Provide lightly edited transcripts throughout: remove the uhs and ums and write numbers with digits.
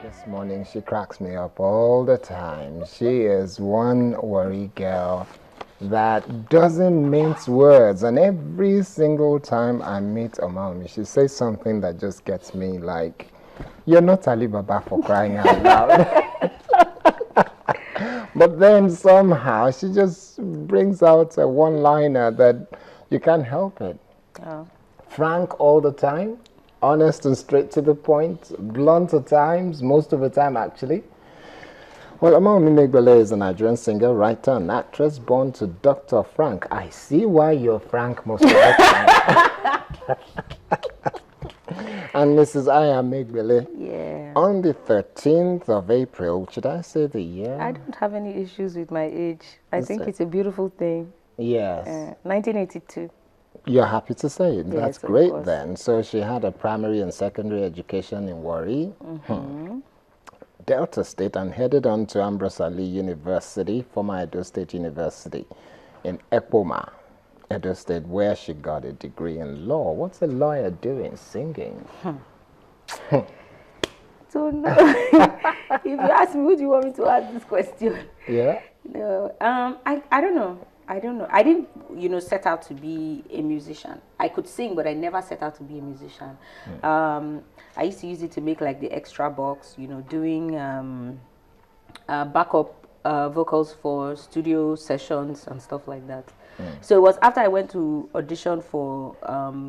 This morning, she cracks me up all the time. She is one worry girl that doesn't mince words. And every single time I meet Omawunmi, she says something that just gets me like, you're not Alibaba for crying out loud. But then somehow she just brings out a one-liner that you can't help it. Oh. Frank all the time, honest and straight to the point, blunt at times, most of the time actually. Well, Omawunmi Megbele is a Nigerian singer, writer, and actress born to Dr. Frank. I see why you're Frank most of the time. And Mrs. Aya Megbele. Yeah. On the 13th of April, should I say the year? I don't have any issues with my age. I Is think it? it's a beautiful thing. Yes. 1982. You're happy to say it. Yes, That's of great course. then. So she had a primary and secondary education in Warri, Delta State, and headed on to Ambrosali University, former Edo State University, in Ekpoma, Edo State, where she got a degree in law. What's a lawyer doing? Singing. So no. If you ask me, would you want me to ask this question? Yeah? No. I don't know. I don't know. I didn't, set out to be a musician. I could sing, but I never set out to be a musician. I used to use it to make like the extra bucks, doing backup vocals for studio sessions and stuff like that. So it was after I went to audition for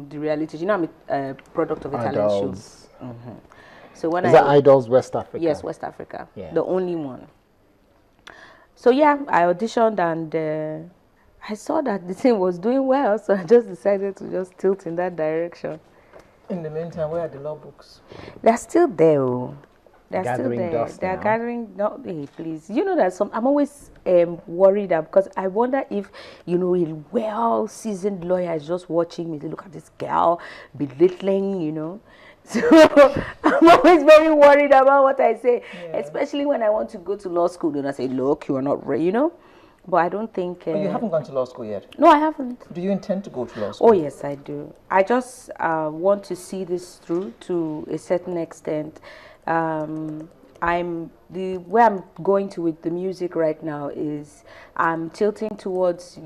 the reality. I'm a product of a talent show. Idols. So when Is that Idols West Africa? Yes, West Africa. Yeah. The only one. So yeah, I auditioned and I saw that the thing was doing well, so I just decided to just tilt in that direction. In the meantime, where are the law books? They're still there. Oh. They're Gathering still there. dust They're now. gathering. No, hey, please. You know that I'm always worried because I wonder if a well-seasoned lawyer is just watching me. They look at this girl belittling, So I'm always very worried about what I say, especially when I want to go to law school. Then I say, look, you are not ready, But I don't think... Oh, you haven't gone to law school yet? No, I haven't. Do you intend to go to law school? Oh, yes, I do. I just want to see this through to a certain extent. Where I'm going to with the music right now is I'm tilting towards,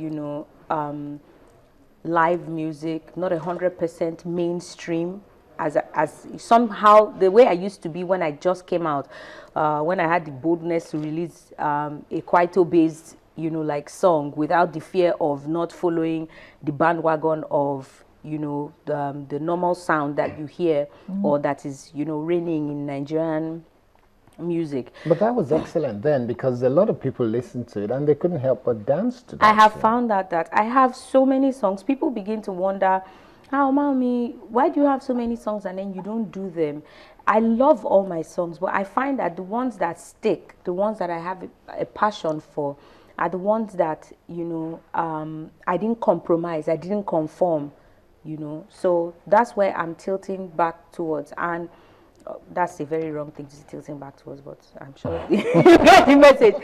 live music, not 100% mainstream. As somehow the way I used to be when I just came out, when I had the boldness to release a Kwaito-based, song without the fear of not following the bandwagon of, the normal sound that you hear or that is, reigning in Nigerian music. But that was excellent then, because a lot of people listened to it and they couldn't help but dance to that. I have found out that I have so many songs. People begin to wonder, Omawunmi, why do you have so many songs and then you don't do them? I love all my songs, but I find that the ones that stick, the ones that I have a passion for, are the ones that, I didn't compromise, I didn't conform, So that's where I'm tilting back towards. And that's a very wrong thing to say, tilting back towards, but I'm sure you get the message.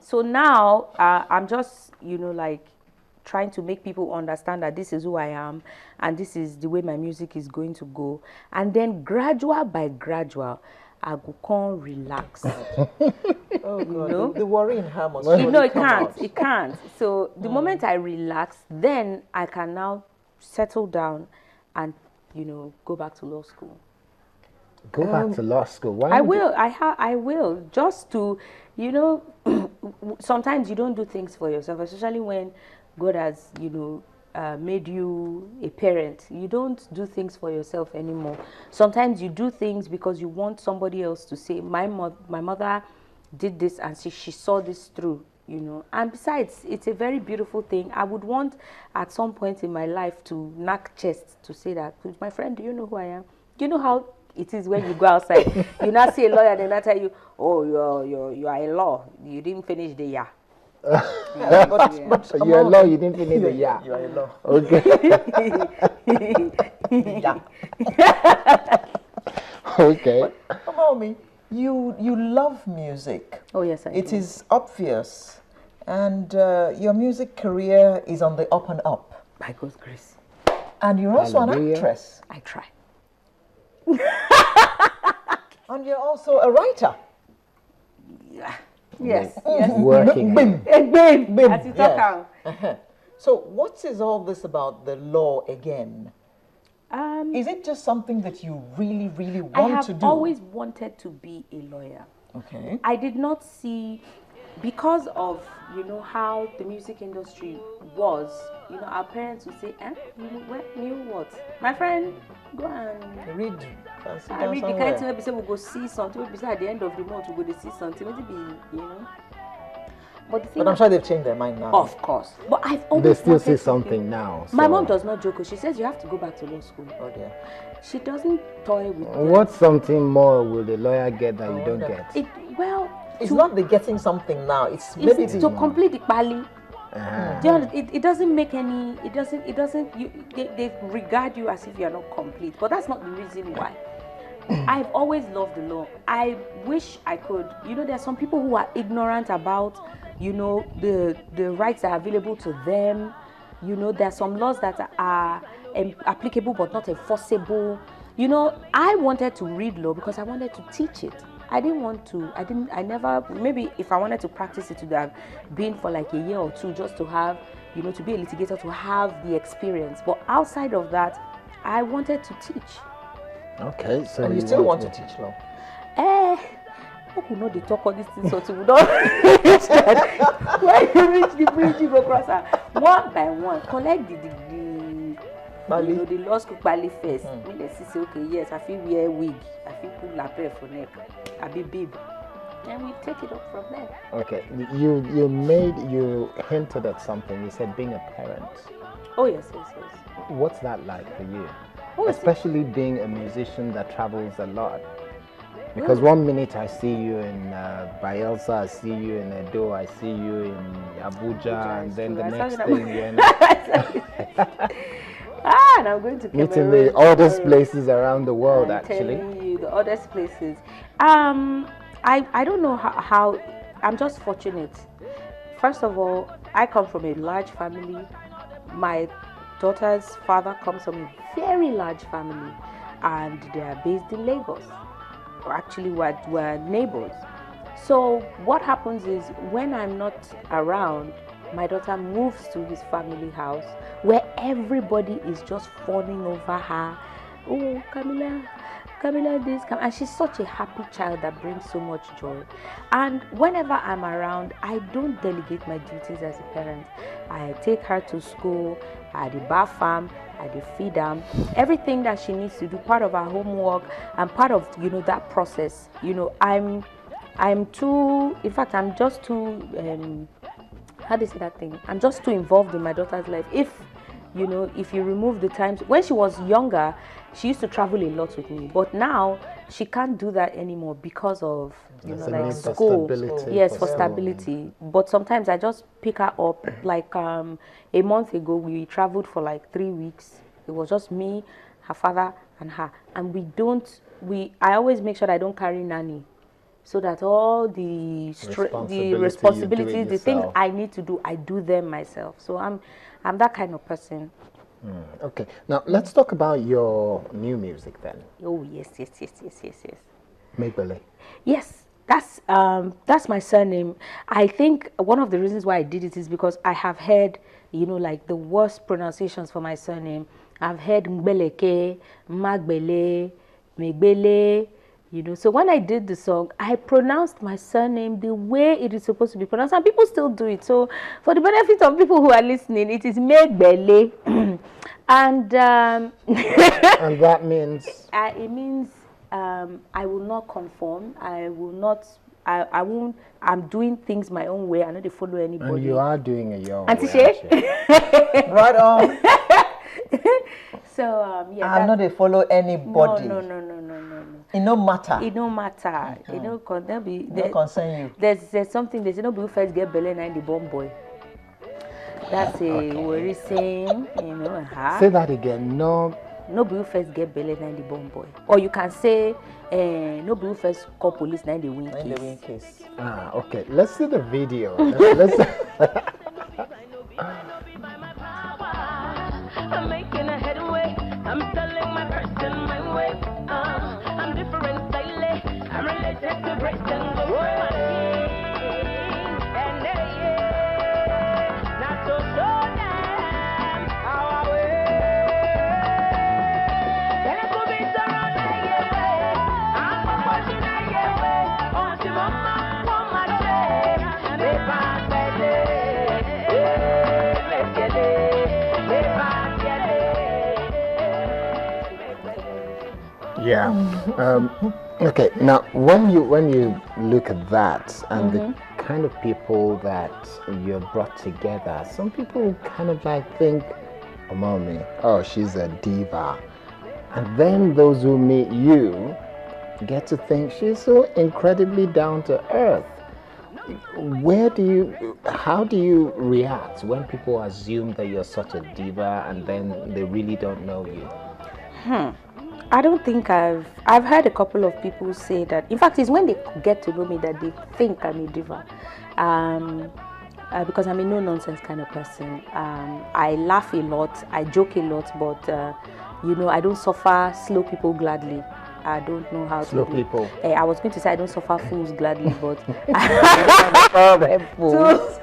So now I'm just, trying to make people understand that this is who I am and this is the way my music is going to go. And then gradual by gradual, I go come relax. Oh, God. The worry in her must it can't. It can't. So the moment I relax, then I can now settle down and, go back to law school. Go back to law school. Why I will. I will. Just to, sometimes you don't do things for yourself, especially when God has, made you a parent. You don't do things for yourself anymore. Sometimes you do things because you want somebody else to say, my mother did this and she saw this through, And besides, it's a very beautiful thing. I would want at some point in my life to knock chest to say that, my friend, do you know who I am? Do you know how it is when you go outside? You not see a lawyer and they not tell you, oh, you are a law. You didn't finish the year. But you're a law, you didn't finish the year. You are a law. Okay. Yeah. Okay. Omawunmi, you love music. Oh, yes, I do. It is obvious. And your music career is on the up and up. By God's grace. And you're also Hallelujah. an actress. I try. And you're also a writer. Yeah. Yes. Yes. Working. As you talk out. So what is all this about the law again? Is it just something that you really, really want to do? I have always wanted to be a lawyer. Okay. I did not see, because of, how the music industry was, our parents would say, you what? My friend, go and read. I read the kind of thing we say we go see something, we say at the end of the month we go to see something, maybe, But I'm sure they've changed their mind now. Of course. But I've always They still see something now. So. My mom does not joke. She says you have to go back to law school. Oh dear. She doesn't toy with them. What something more will the lawyer get that you don't get? It's not the getting something now. It's maybe to complete the pali. It doesn't make any. It doesn't. They regard you as if you are not complete. But that's not the reason why. I've always loved the law. I wish I could. There are some people who are ignorant about, the rights that are available to them. There are some laws that are applicable but not enforceable. I wanted to read law because I wanted to teach it. Maybe if I wanted to practice it, would have been for like a year or two just to have, to be a litigator, to have the experience. But outside of that, I wanted to teach. Okay, so and you still want to teach law? How could not they talk all these things so we don't reach that? When you reach the bridge, you go cross one by one, collect the the law school Bali first. Let's say, okay, yes, I feel wear wig, I feel put lapel for neck, I be bib. And we take it up from there. Okay, you hinted at something. You said being a parent. Oh yes. What's that like for you? Especially being a musician that travels a lot. Because one minute I see you in Bayelsa, I see you in Edo, I see you in Abuja, and then the next thing and I'm going to meeting the oldest places around the world. Actually, telling you the oldest places. I don't know how. I'm just fortunate. First of all, I come from a large family. My daughter's father comes from a very large family, and they are based in Lagos. Actually, we're neighbors. So what happens is when I'm not around, my daughter moves to his family house where everybody is just fawning over her. Oh, Camilla this, and she's such a happy child that brings so much joy. And whenever I'm around, I don't delegate my duties as a parent. I take her to school, I do bath farm, I do feed them, everything that she needs to do, part of her homework and part of that process. I'm too, in fact, I'm just too how do you say that thing? I'm just too involved in my daughter's life. If you remove the times when she was younger, she used to travel a lot with me, but now she can't do that anymore because of like school. Yes, for stability. But sometimes I just pick her up. Like a month ago, we traveled for like 3 weeks. It was just me, her father, and her. And I always make sure I don't carry nanny, so that all the responsibilities, the things I need to do, I do them myself. So I'm that kind of person. Okay, now let's talk about your new music then. Oh yes. Megbele. Yes, that's my surname. I think one of the reasons why I did it is because I have heard, like the worst pronunciations for my surname. I've heard Mbeleke, Megbele, Megbele. So when I did the song, I pronounced my surname the way it is supposed to be pronounced, and people still do it. So for the benefit of people who are listening, it is Megbele, and and that means it means I will not conform. I will not. I won't. I'm doing things my own way. I know they follow anybody. And you are doing it your own Auntie way. Right on. So yeah. I know they follow anybody. No. It no matter. It don't matter. It don't concern you. There's something they say no people first get belly and the bomb boy. That's a worry saying, Say that again. No people first get belly and the bomb boy. Or you can say no people first call police and the win case. Okay. Let's see the video. let's I'm making a headway. I'm telling my person my way. I'm different style. Yeah. Okay. Now, when you look at that and the kind of people that you're brought together, some people kind of like think, oh, mommy, oh, she's a diva, and then those who meet you get to think she's so incredibly down to earth. How do you react when people assume that you're such a diva and then they really don't know you? I don't think I've heard a couple of people say that. In fact, it's when they get to know me that they think I'm a diva. Because I'm a no-nonsense kind of person. I laugh a lot, I joke a lot, but I don't suffer slow people gladly. I don't know how Slow to do people. I was going to say I don't suffer fools gladly, but Fools.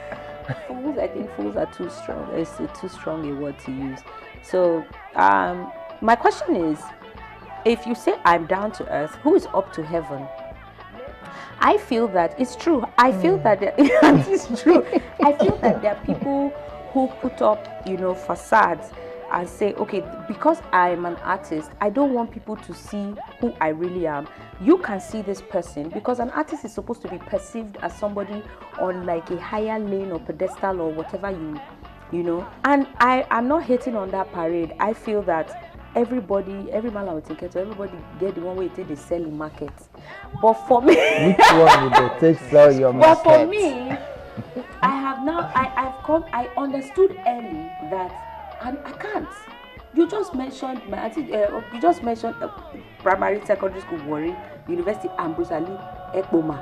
fools, I think fools are too strong. It's too strong a word to use. So my question is, if you say I'm down to earth, who is up to heaven? I feel that it's true. I feel that it's true. I feel that there are people who put up, facades and say, okay, because I'm an artist, I don't want people to see who I really am. You can see this person because an artist is supposed to be perceived as somebody on like a higher lane or pedestal or whatever And I'm not hating on that parade. I feel that every man I would take it to, everybody get the one way they sell in market. But for me, which one would they take sell your market? But for me, I understood early that I can't. You just mentioned primary, secondary school, Warri, University, Ambrose Ali, Ekpoma.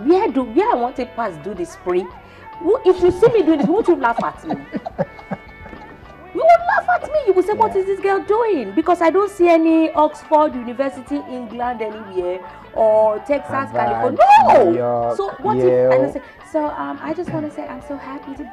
Where I want to pass do the spring? If you see me doing this, won't you laugh at me? You would laugh at me. You would say, what is this girl doing? Because I don't see any Oxford University, England anywhere, or Texas, California. No! York, So what Yale. if, and I say, so I just want to say I'm so happy to be